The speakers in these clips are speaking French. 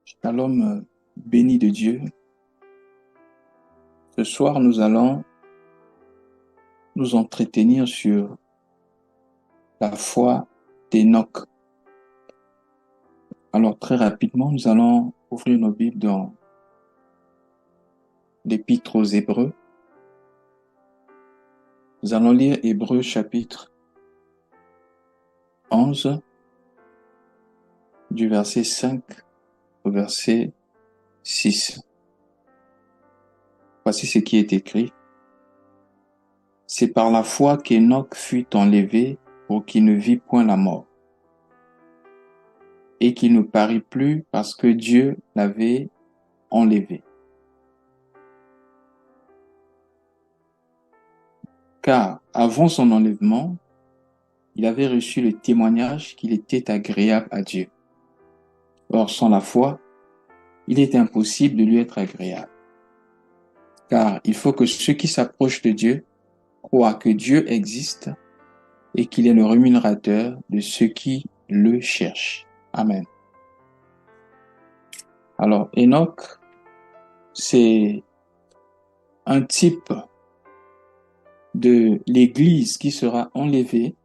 Shalom, béni de Dieu. Ce soir, nous allons nous entretenir sur la foi d'Enoch. Alors, très rapidement, nous allons ouvrir nos Bibles dans l'Épître aux Hébreux. Nous allons lire Hébreux chapitre 11, du verset 5 au verset 6. Voici ce qui est écrit. C'est par la foi qu'Enoch fut enlevé pour qu'il ne vit point la mort, et qu'il ne parut plus parce que Dieu l'avait enlevé. Car avant son enlèvement, il avait reçu le témoignage qu'il était agréable à Dieu. Or, sans la foi, il est impossible de lui être agréable. Car il faut que ceux qui s'approchent de Dieu croient que Dieu existe et qu'il est le rémunérateur de ceux qui le cherchent. Amen. Alors, Enoch, c'est un type de l'Église qui sera enlevée.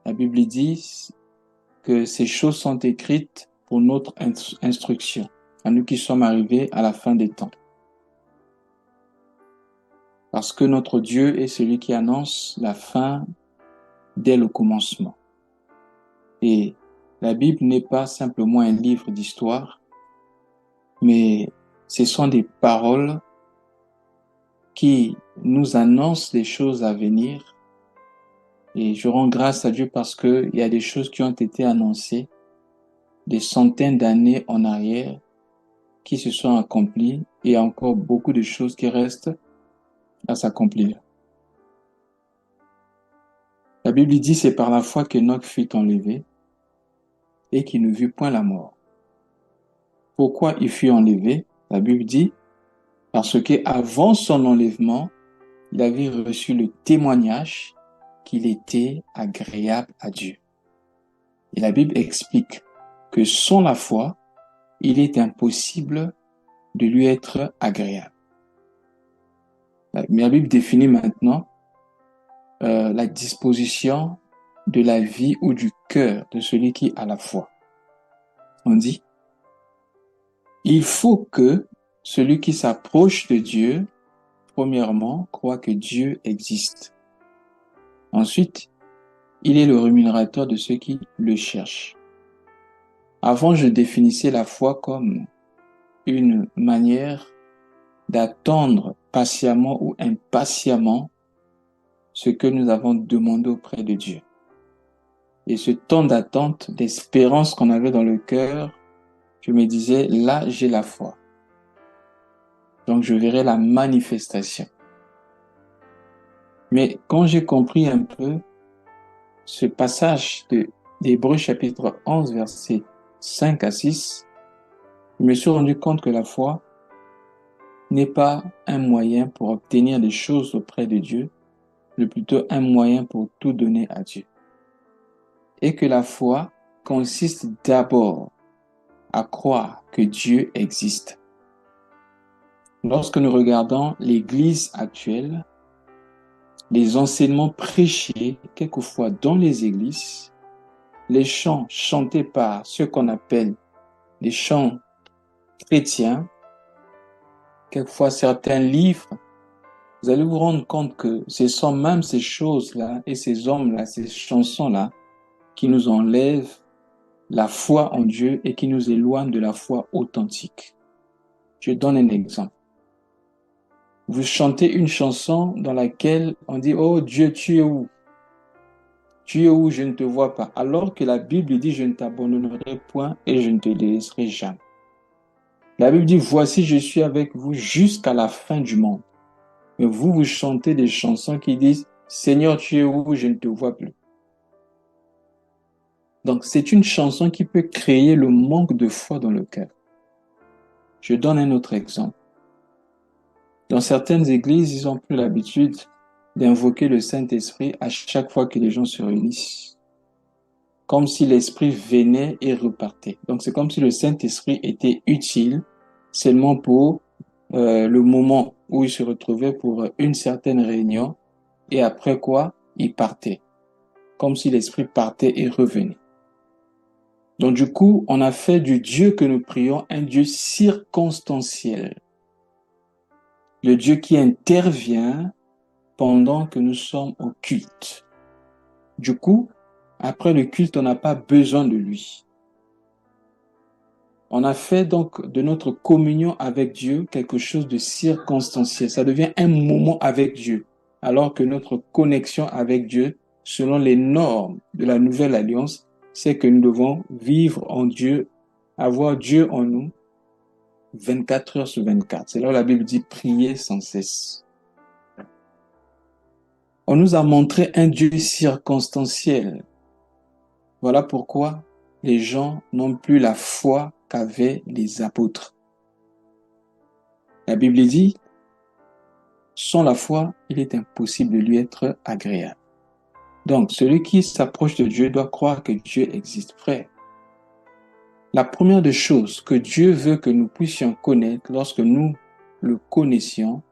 La Bible dit que ces choses sont écrites pour notre instruction, à nous qui sommes arrivés à la fin des temps. Parce que notre Dieu est celui qui annonce la fin dès le commencement. Et la Bible n'est pas simplement un livre d'histoire, mais ce sont des paroles qui nous annoncent des choses à venir. Et je rends grâce à Dieu parce qu'il y a des choses qui ont été annoncées des centaines d'années en arrière qui se sont accomplies et il y a encore beaucoup de choses qui restent à s'accomplir. La Bible dit c'est par la foi qu'Enoch fut enlevé et qu'il ne vit point la mort. Pourquoi il fut enlevé? La Bible dit parce qu'avant son enlèvement, il avait reçu le témoignage qu'il était agréable à Dieu. Et la Bible explique que sans la foi, il est impossible de lui être agréable. Mais la Bible définit maintenant la disposition de la vie ou du cœur de celui qui a la foi. On dit, il faut que celui qui s'approche de Dieu, premièrement, croit que Dieu existe. Ensuite, il est le rémunérateur de ceux qui le cherchent. Avant, je définissais la foi comme une manière d'attendre patiemment ou impatiemment ce que nous avons demandé auprès de Dieu. Et ce temps d'attente, d'espérance qu'on avait dans le cœur, je me disais, là, j'ai la foi. Donc, je verrai la manifestation. Mais quand j'ai compris un peu ce passage d'Hébreux chapitre 11, versets 5 à 6, je me suis rendu compte que la foi n'est pas un moyen pour obtenir des choses auprès de Dieu, mais plutôt un moyen pour tout donner à Dieu. Et que la foi consiste d'abord à croire que Dieu existe. Lorsque nous regardons l'Église actuelle, les enseignements prêchés quelquefois dans les églises, les chants chantés par ceux qu'on appelle les chants chrétiens, quelquefois certains livres, vous allez vous rendre compte que ce sont même ces choses-là et ces hommes-là, ces chansons-là, qui nous enlèvent la foi en Dieu et qui nous éloignent de la foi authentique. Je donne un exemple. Vous chantez une chanson dans laquelle on dit « Oh Dieu, tu es où? Tu es où? Je ne te vois pas. » Alors que la Bible dit « Je ne t'abandonnerai point et je ne te délaisserai jamais. » La Bible dit « Voici, je suis avec vous jusqu'à la fin du monde. » Mais vous, vous chantez des chansons qui disent « Seigneur, tu es où? Je ne te vois plus. » Donc, c'est une chanson qui peut créer le manque de foi dans le cœur. Je donne un autre exemple. Dans certaines églises, ils ont pris l'habitude d'invoquer le Saint-Esprit à chaque fois que les gens se réunissent. comme si l'Esprit venait et repartait. Donc c'est comme si le Saint-Esprit était utile seulement pour le moment où il se retrouvait pour une certaine réunion et après quoi, il partait. Comme si l'Esprit partait et revenait. Donc du coup, on a fait du Dieu que nous prions un Dieu circonstanciel. Le Dieu qui intervient pendant que nous sommes au culte. Du coup, après le culte, on n'a pas besoin de lui. On a fait donc de notre communion avec Dieu quelque chose de circonstanciel. Ça devient un moment avec Dieu. Alors que notre connexion avec Dieu, selon les normes de la nouvelle alliance, c'est que nous devons vivre en Dieu, avoir Dieu en nous 24 heures sur 24. C'est là où la Bible dit prier sans cesse. On nous a montré un Dieu circonstanciel. Voilà pourquoi les gens n'ont plus la foi qu'avaient les apôtres. La Bible dit, sans la foi, il est impossible de lui être agréable. Donc, celui qui s'approche de Dieu doit croire que Dieu existe. Frère, la première des choses que Dieu veut que nous puissions connaître lorsque nous le connaissions,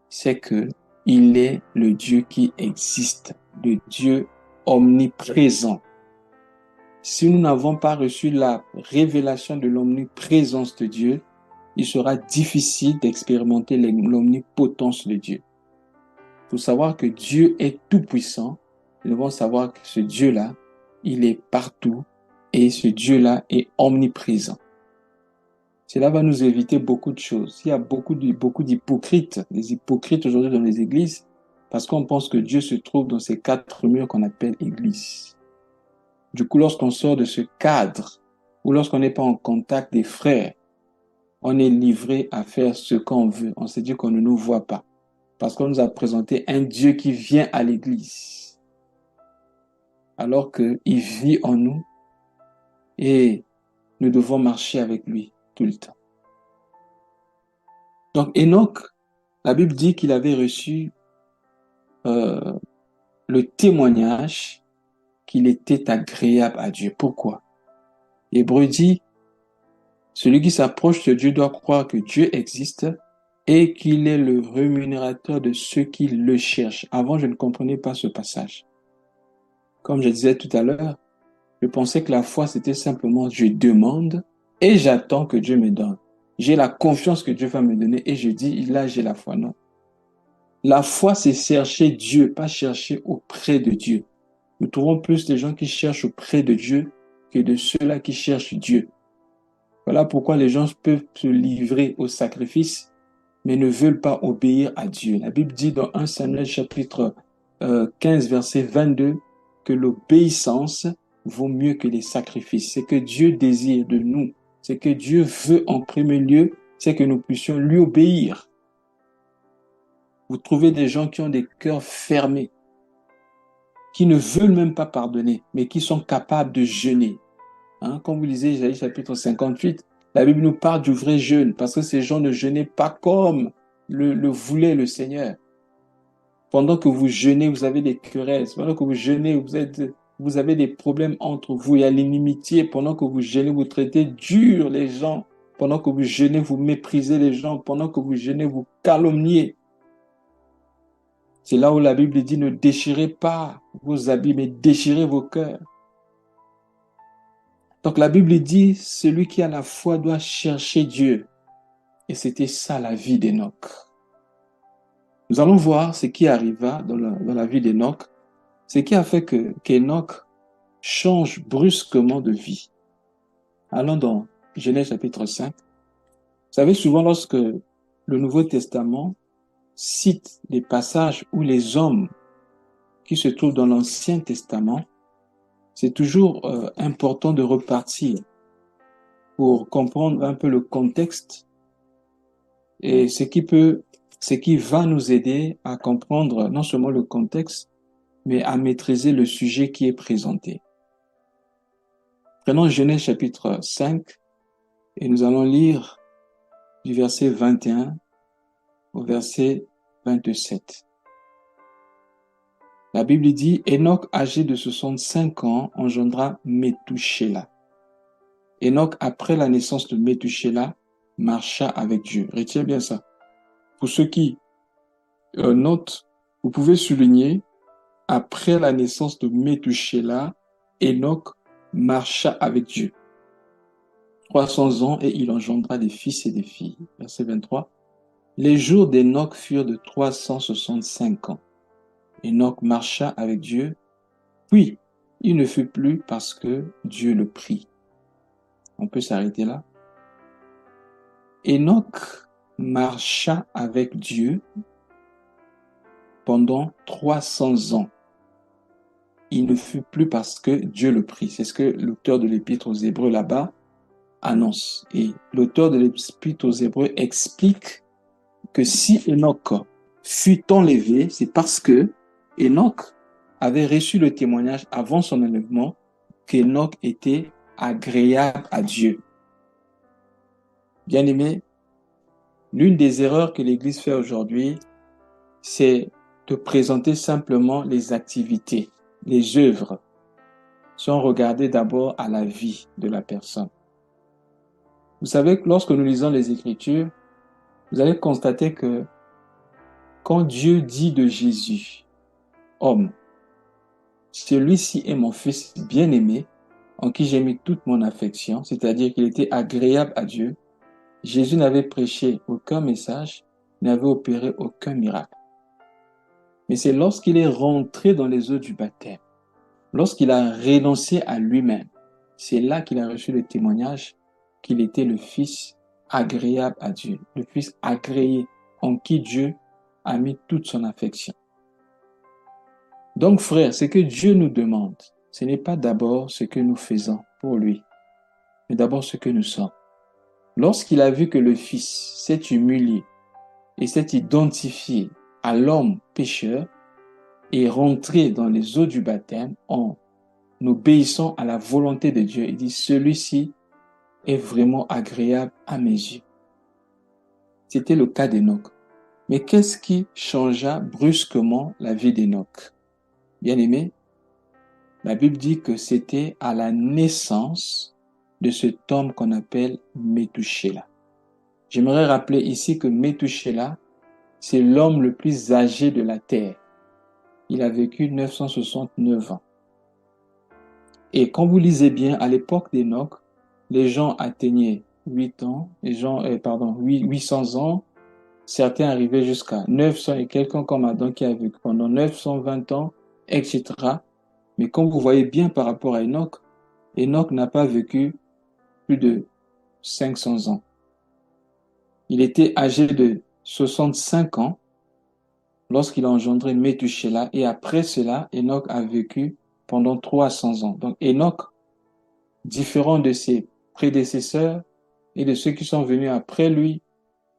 c'est que il est le Dieu qui existe, le Dieu omniprésent. Si nous n'avons pas reçu la révélation de l'omniprésence de Dieu, il sera difficile d'expérimenter l'omnipotence de Dieu. Pour savoir que Dieu est tout-puissant, nous devons savoir que ce Dieu-là, il est partout et ce Dieu-là est omniprésent. Cela va nous éviter beaucoup de choses. Il y a beaucoup d'hypocrites, des hypocrites aujourd'hui dans les églises, parce qu'on pense que Dieu se trouve dans ces 4 murs qu'on appelle église. Du coup, lorsqu'on sort de ce cadre, ou lorsqu'on n'est pas en contact des frères, on est livré à faire ce qu'on veut. On se dit qu'on ne nous voit pas. Parce qu'on nous a présenté un Dieu qui vient à l'église. Alors qu'il vit en nous et nous devons marcher avec lui tout le temps. Donc Enoch, la Bible dit qu'il avait reçu le témoignage qu'il était agréable à Dieu. Pourquoi? Hébreu dit, celui qui s'approche de Dieu doit croire que Dieu existe et qu'il est le rémunérateur de ceux qui le cherchent. Avant, je ne comprenais pas ce passage. Comme je disais tout à l'heure, je pensais que la foi, c'était simplement je demande et j'attends que Dieu me donne. J'ai la confiance que Dieu va me donner et je dis, là, j'ai la foi. Non. La foi, c'est chercher Dieu, pas chercher auprès de Dieu. Nous trouvons plus de gens qui cherchent auprès de Dieu que de ceux-là qui cherchent Dieu. Voilà pourquoi les gens peuvent se livrer au sacrifice, mais ne veulent pas obéir à Dieu. La Bible dit dans 1 Samuel chapitre 15, verset 22, que l'obéissance vaut mieux que les sacrifices. C'est que Dieu désire de nous. C'est que Dieu veut en premier lieu, c'est que nous puissions lui obéir. Vous trouvez des gens qui ont des cœurs fermés, qui ne veulent même pas pardonner, mais qui sont capables de jeûner. Comme vous lisez Isaïe chapitre 58, la Bible nous parle du vrai jeûne, parce que ces gens ne jeûnaient pas comme le voulait le Seigneur. Pendant que vous jeûnez, vous avez des querelles. Pendant que vous jeûnez, vous avez des problèmes entre vous. Il y a l'inimitié. Pendant que vous jeûnez, vous traitez dur les gens. Pendant que vous jeûnez, vous méprisez les gens. Pendant que vous jeûnez, vous calomniez. C'est là où la Bible dit ne déchirez pas vos habits, mais déchirez vos cœurs. Donc la Bible dit, celui qui a la foi doit chercher Dieu. Et c'était ça la vie d'Enoch. Nous allons voir ce qui arriva dans la vie d'Enoch, ce qui a fait qu'Enoch change brusquement de vie. Allons dans Genèse chapitre 5. Vous savez, souvent lorsque le Nouveau Testament cite les passages où les hommes qui se trouvent dans l'Ancien Testament, c'est toujours important de repartir pour comprendre un peu le contexte et ce qui va nous aider à comprendre non seulement le contexte, mais à maîtriser le sujet qui est présenté. Prenons Genèse chapitre 5 et nous allons lire du verset 21 au verset 27. La Bible dit, Enoch, âgé de 65 ans, engendra Métouchéla. Enoch, après la naissance de Métouchéla, marcha avec Dieu. Retiens bien ça. Pour ceux qui notent, vous pouvez souligner, après la naissance de Métouchéla, Enoch marcha avec Dieu. 300 ans et il engendra des fils et des filles. Verset 23. Les jours d'Enoch furent de 365 ans. Enoch marcha avec Dieu, puis il ne fut plus parce que Dieu le prit. On peut s'arrêter là. Enoch marcha avec Dieu pendant 300 ans. Il ne fut plus parce que Dieu le prit. C'est ce que l'auteur de l'Épître aux Hébreux là-bas annonce. Et l'auteur de l'Épître aux Hébreux explique que si Enoch fut enlevé, c'est parce que Enoch avait reçu le témoignage avant son enlèvement qu'Enoch était agréable à Dieu. Bien-aimé, l'une des erreurs que l'Église fait aujourd'hui, c'est de présenter simplement les activités, les œuvres, sans regarder d'abord à la vie de la personne. Vous savez que lorsque nous lisons les Écritures, vous allez constater que quand Dieu dit de Jésus, homme, celui-ci est mon fils bien-aimé, en qui j'ai mis toute mon affection, c'est-à-dire qu'il était agréable à Dieu, Jésus n'avait prêché aucun message, n'avait opéré aucun miracle. Mais c'est lorsqu'il est rentré dans les eaux du baptême, lorsqu'il a renoncé à lui-même, c'est là qu'il a reçu le témoignage qu'il était le fils agréable à Dieu, le fils agréé en qui Dieu a mis toute son affection. Donc, frère, ce que Dieu nous demande, ce n'est pas d'abord ce que nous faisons pour lui, mais d'abord ce que nous sommes. Lorsqu'il a vu que le Fils s'est humilié et s'est identifié à l'homme pécheur et rentré dans les eaux du baptême en obéissant à la volonté de Dieu, il dit, celui-ci est vraiment agréable à mes yeux. C'était le cas d'Enoch. Mais qu'est-ce qui changea brusquement la vie d'Enoch? Bien-aimé, la Bible dit que c'était à la naissance de cet homme qu'on appelle Métouchéla. J'aimerais rappeler ici que Métouchéla, c'est l'homme le plus âgé de la terre. Il a vécu 969 ans. Et quand vous lisez bien, à l'époque d'Enoch, les gens atteignaient 800 ans. Certains arrivaient jusqu'à 900 et quelqu'un comme Adam qui a vécu pendant 920 ans, etc. Mais quand vous voyez bien par rapport à Enoch, Enoch n'a pas vécu plus de 500 ans. Il était âgé de 65 ans lorsqu'il a engendré Métouchéla et après cela, Enoch a vécu pendant 300 ans. Donc Enoch, différent de ses prédécesseurs et de ceux qui sont venus après lui,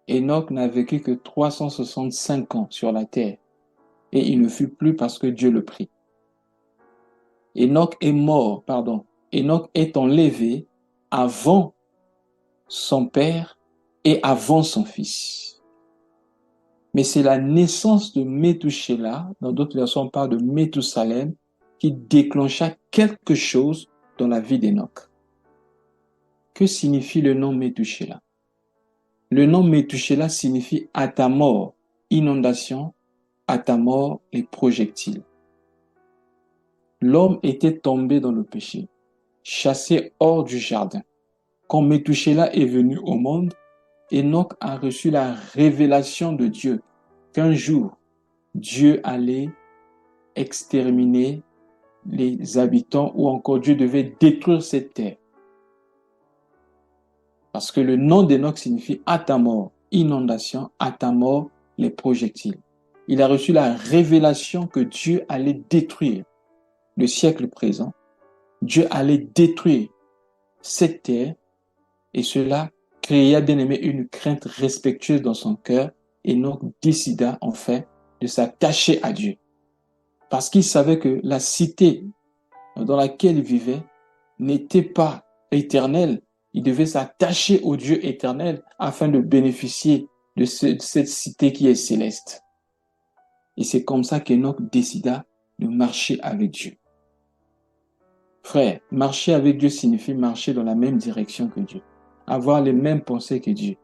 Enoch n'a vécu que 365 ans sur la terre et il ne fut plus parce que Dieu le prit. Enoch est enlevé avant son père et avant son fils. Mais c'est la naissance de Métouchéla, dans d'autres versions on parle de Méthusalem, qui déclencha quelque chose dans la vie d'Enoch. Que signifie le nom Métouchéla? Le nom Métouchéla signifie à ta mort, inondation, à ta mort, les projectiles. L'homme était tombé dans le péché, chassé hors du jardin. Quand Métouchéla est venu au monde, Enoch a reçu la révélation de Dieu qu'un jour, Dieu allait exterminer les habitants ou encore Dieu devait détruire cette terre. Parce que le nom d'Enoch signifie à ta mort, inondation, à ta mort, les projectiles. Il a reçu la révélation que Dieu allait détruire le siècle présent. Dieu allait détruire cette terre et cela créa, bien aimé, une crainte respectueuse dans son cœur. Enoch décida en fait de s'attacher à Dieu. Parce qu'il savait que la cité dans laquelle il vivait n'était pas éternelle. Il devait s'attacher au Dieu éternel afin de bénéficier de cette cité qui est céleste. Et c'est comme ça qu'Enoch décida de marcher avec Dieu. Frère, marcher avec Dieu signifie marcher dans la même direction que Dieu, avoir les mêmes pensées que Dieu,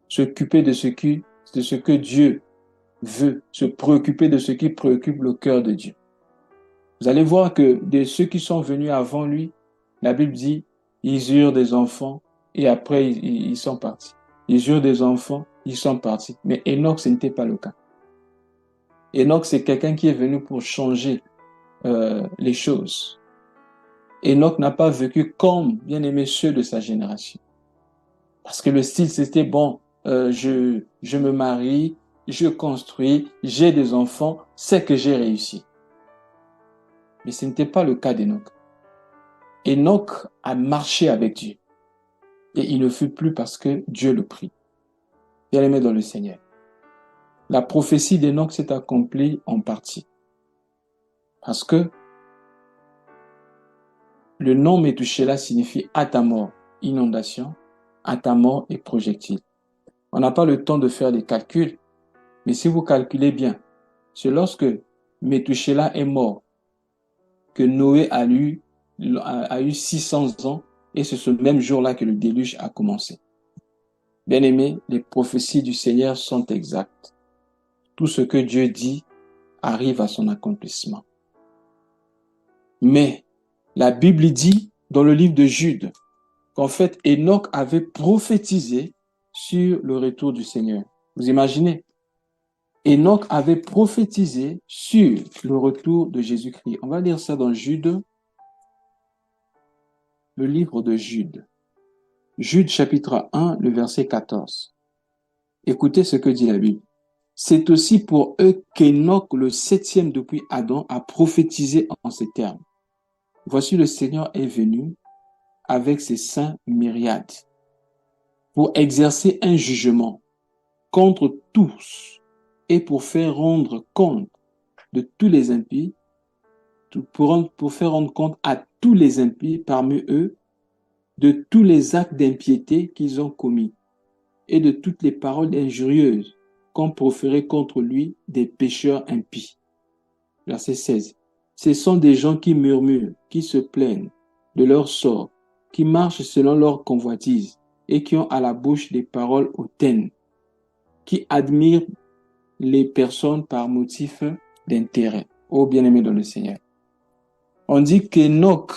s'occuper de ce que Dieu veut, se préoccuper de ce qui préoccupe le cœur de Dieu. Vous allez voir que de ceux qui sont venus avant lui, la Bible dit, ils eurent des enfants et après ils sont partis. Ils eurent des enfants, ils sont partis. Mais Enoch, ce n'était pas le cas. Enoch, c'est quelqu'un qui est venu pour changer les choses. Enoch n'a pas vécu comme, bien aimé, ceux de sa génération. Parce que le style, c'était bon, je me marie, je construis, j'ai des enfants, c'est que j'ai réussi. Mais ce n'était pas le cas d'Enoch. Enoch a marché avec Dieu. Et il ne fut plus parce que Dieu le prit. Bien aimé dans le Seigneur. La prophétie d'Enoch s'est accomplie en partie. Parce que le nom Métouchéla signifie à ta mort, inondation, à ta mort et projectile. On n'a pas le temps de faire des calculs, mais si vous calculez bien, c'est lorsque Métouchéla est mort que Noé a eu 600 ans et c'est ce même jour-là que le déluge a commencé. Bien-aimés, les prophéties du Seigneur sont exactes. Tout ce que Dieu dit arrive à son accomplissement. Mais la Bible dit dans le livre de Jude qu'en fait Enoch avait prophétisé sur le retour du Seigneur. Vous imaginez? Enoch avait prophétisé sur le retour de Jésus-Christ. On va lire ça dans Jude, le livre de Jude. Jude chapitre 1, le verset 14. Écoutez ce que dit la Bible. C'est aussi pour eux qu'Enoch, le 7e depuis Adam, a prophétisé en ces termes. Voici le Seigneur est venu avec ses saints myriades pour exercer un jugement contre tous et pour faire rendre compte de tous les impies, pour faire rendre compte à tous les impies parmi eux de tous les actes d'impiété qu'ils ont commis et de toutes les paroles injurieuses qu'ont proférées contre lui des pécheurs impies. Verset 16. Ce sont des gens qui murmurent, qui se plaignent de leur sort, qui marchent selon leur convoitise et qui ont à la bouche des paroles hautaines, qui admirent les personnes par motif d'intérêt. Ô bien-aimés dans le Seigneur. On dit qu'Enoch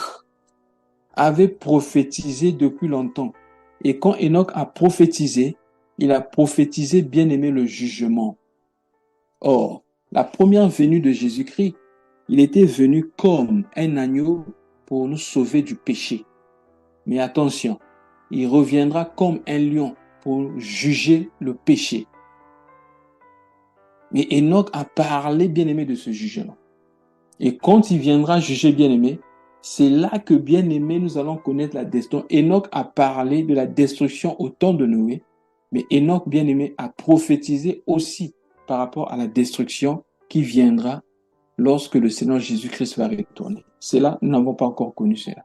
avait prophétisé depuis longtemps. Et quand Enoch a prophétisé, il a prophétisé, bien-aimé, le jugement. Or, la première venue de Jésus-Christ, il était venu comme un agneau pour nous sauver du péché. Mais attention, il reviendra comme un lion pour juger le péché. Mais Enoch a parlé, bien-aimé, de ce jugement. Et quand il viendra juger, bien-aimé, c'est là que, bien-aimé, nous allons connaître la destruction. Enoch a parlé de la destruction au temps de Noé, mais Enoch, bien-aimé, a prophétisé aussi par rapport à la destruction qui viendra lorsque le Seigneur Jésus-Christ va retourner. C'est là, nous n'avons pas encore connu cela.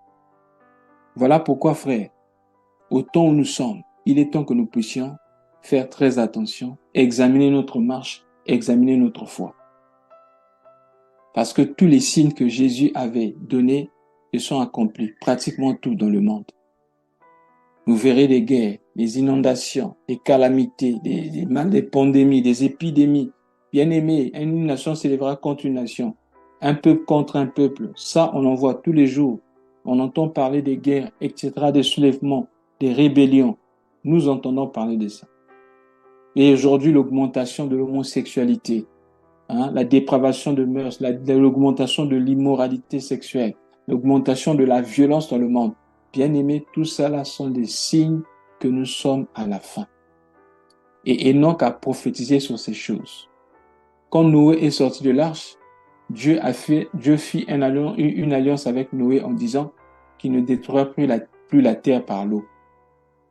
Voilà pourquoi, frère, au temps où nous sommes, il est temps que nous puissions faire très attention, examiner notre marche, examiner notre foi. Parce que tous les signes que Jésus avait donnés se sont accomplis, pratiquement tout dans le monde. Vous verrez des guerres, des inondations, des calamités, des pandémies, des épidémies. Bien-aimés, une nation s'élèvera contre une nation, un peuple contre un peuple. Ça, on en voit tous les jours. On entend parler des guerres, etc., des soulèvements, des rébellions. Nous entendons parler de ça. Et aujourd'hui, l'augmentation de l'homosexualité, la dépravation de mœurs, l'augmentation de l'immoralité sexuelle, l'augmentation de la violence dans le monde. Bien-aimés, tout ça là sont des signes que nous sommes à la fin. Et Enoch a prophétisé sur ces choses. Quand Noé est sorti de l'arche, Dieu fit une alliance avec Noé en disant qu'il ne détruira plus la terre par l'eau.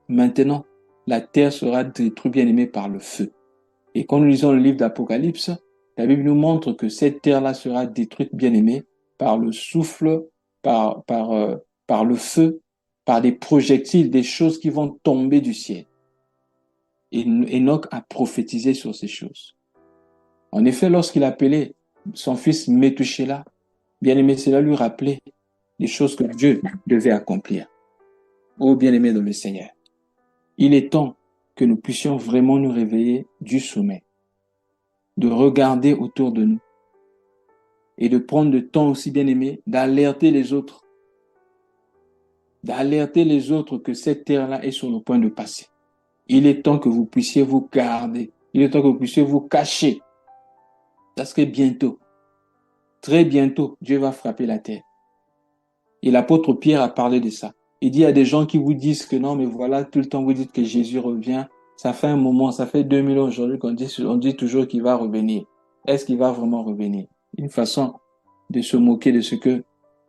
Maintenant, la terre sera détruite, bien-aimée, par le feu. Et quand nous lisons le livre d'Apocalypse, la Bible nous montre que cette terre-là sera détruite, bien-aimée, par le souffle, par le feu, par des projectiles, des choses qui vont tomber du ciel. Et Enoch a prophétisé sur ces choses. En effet, lorsqu'il appelait son fils Métouchéla, Bien-aimé, cela lui rappelait les choses que Dieu devait accomplir. Oh bien-aimé dans le Seigneur, il est temps que nous puissions vraiment nous réveiller du sommeil, de regarder autour de nous et de prendre le temps aussi, bien-aimé, d'alerter les autres que cette terre-là est sur le point de passer. Il est temps que vous puissiez vous garder. Il est temps que vous puissiez vous cacher. Parce que bientôt, très bientôt, Dieu va frapper la terre. Et l'apôtre Pierre a parlé de ça. Il dit, il y a des gens qui vous disent que non, mais voilà, tout le temps vous dites que Jésus revient. Ça fait un moment, ça fait 2000 ans aujourd'hui qu'on dit toujours qu'il va revenir. Est-ce qu'il va vraiment revenir? Une façon de se moquer de ce que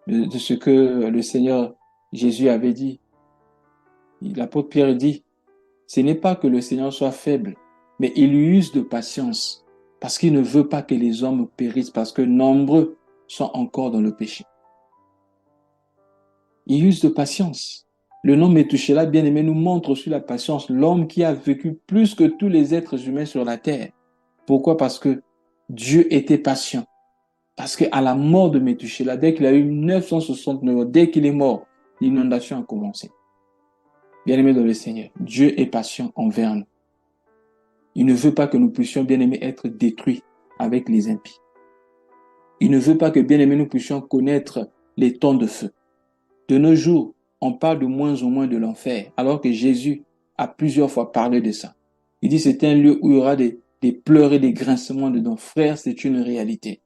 le Seigneur Jésus avait dit. L'apôtre Pierre dit, ce n'est pas que le Seigneur soit faible, mais il use de patience parce qu'il ne veut pas que les hommes périssent parce que nombreux sont encore dans le péché. Il use de patience. Le nom Métouchéla, bien-aimé, nous montre aussi la patience, l'homme qui a vécu plus que tous les êtres humains sur la terre. Pourquoi? Parce que Dieu était patient. Parce qu'à la mort de Métouchéla, dès qu'il a eu 969 ans, dès qu'il est mort, l'inondation a commencé. Bien-aimé dans le Seigneur, Dieu est patient envers nous. Il ne veut pas que nous puissions, bien-aimés, être détruits avec les impies. Il ne veut pas que, bien-aimés, nous puissions connaître les temps de feu. De nos jours, on parle de moins en moins de l'enfer, alors que Jésus a plusieurs fois parlé de ça. Il dit c'est un lieu où il y aura des pleurs et des grincements dedans. Frère, c'est une réalité.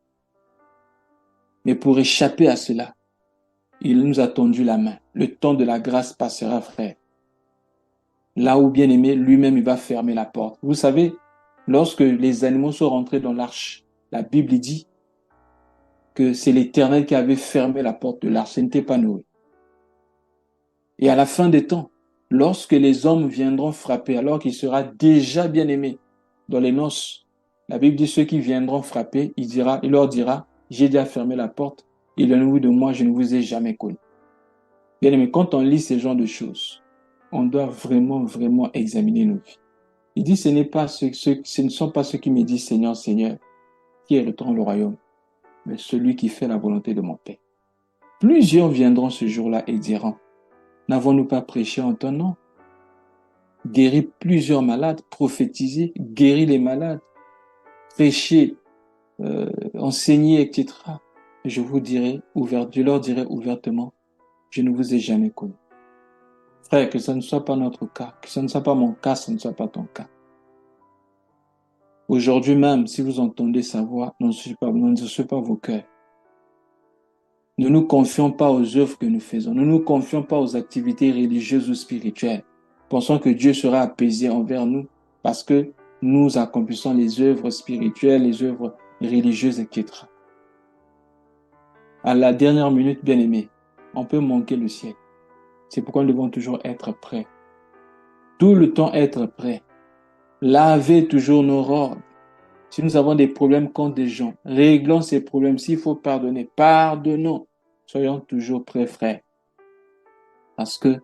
Mais pour échapper à cela, il nous a tendu la main. Le temps de la grâce passera, frère. Là où, bien aimé, lui-même, il va fermer la porte. Vous savez, lorsque les animaux sont rentrés dans l'arche, la Bible dit que c'est l'Éternel qui avait fermé la porte de l'arche. Ce n'était pas Noé. Et à la fin des temps, lorsque les hommes viendront frapper, alors qu'il sera déjà bien aimé dans les noces, la Bible dit ceux qui viendront frapper, il leur dira, j'ai déjà fermé la porte, et loin de moi, je ne vous ai jamais connu. Bien aimé, quand on lit ce genre de choses, on doit vraiment, vraiment examiner nos vies. Il dit, ce ne sont pas ceux qui me disent Seigneur, Seigneur, qui hériteront le royaume, mais celui qui fait la volonté de mon Père. Plusieurs viendront ce jour-là et diront, n'avons-nous pas prêché en ton nom? Guéri plusieurs malades, prophétisé, guéri les malades, prêché, enseigné, etc. Je leur dirai ouvertement, je ne vous ai jamais connu. Frère, que ça ne soit pas notre cas, que ça ne soit pas mon cas, ça ne soit pas ton cas. Aujourd'hui même, si vous entendez sa voix, n'endurcissez pas vos cœurs. Ne nous confions pas aux œuvres que nous faisons. Ne nous confions pas aux activités religieuses ou spirituelles. Pensons que Dieu sera apaisé envers nous parce que nous accomplissons les œuvres spirituelles, les œuvres religieuses, etc. À la dernière minute, bien aimé, on peut manquer le ciel. C'est pourquoi nous devons toujours être prêts. Tout le temps être prêts. Laver toujours nos robes. Si nous avons des problèmes contre des gens, réglons ces problèmes. S'il faut pardonner, pardonnons. Soyons toujours prêts, frères. Parce que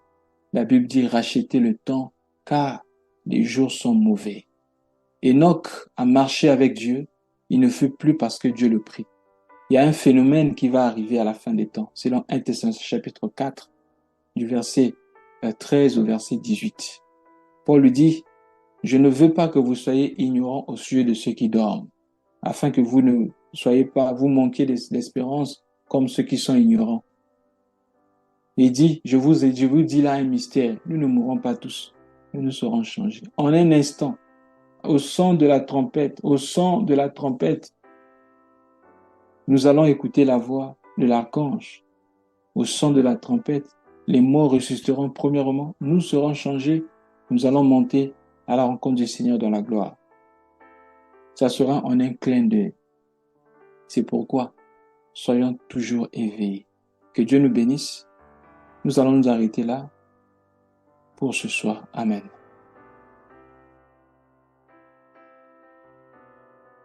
la Bible dit racheter le temps, car les jours sont mauvais. Enoch a marché avec Dieu, il ne fut plus parce que Dieu le prit. Il y a un phénomène qui va arriver à la fin des temps, selon 1 Thessaloniciens chapitre 4, du verset 13 au verset 18. Paul lui dit, je ne veux pas que vous soyez ignorants au sujet de ceux qui dorment, afin que vous ne soyez pas, vous manquiez d'espérance comme ceux qui sont ignorants. Il dit, je vous dis là un mystère, nous ne mourrons pas tous, nous serons changés. En un instant, au son de la trompette, nous allons écouter la voix de l'archange. Au son de la trompette, les morts ressusciteront premièrement, nous serons changés, nous allons monter à la rencontre du Seigneur dans la gloire. Ça sera en un clin d'œil. C'est pourquoi, soyons toujours éveillés. Que Dieu nous bénisse. Nous allons nous arrêter là pour ce soir. Amen.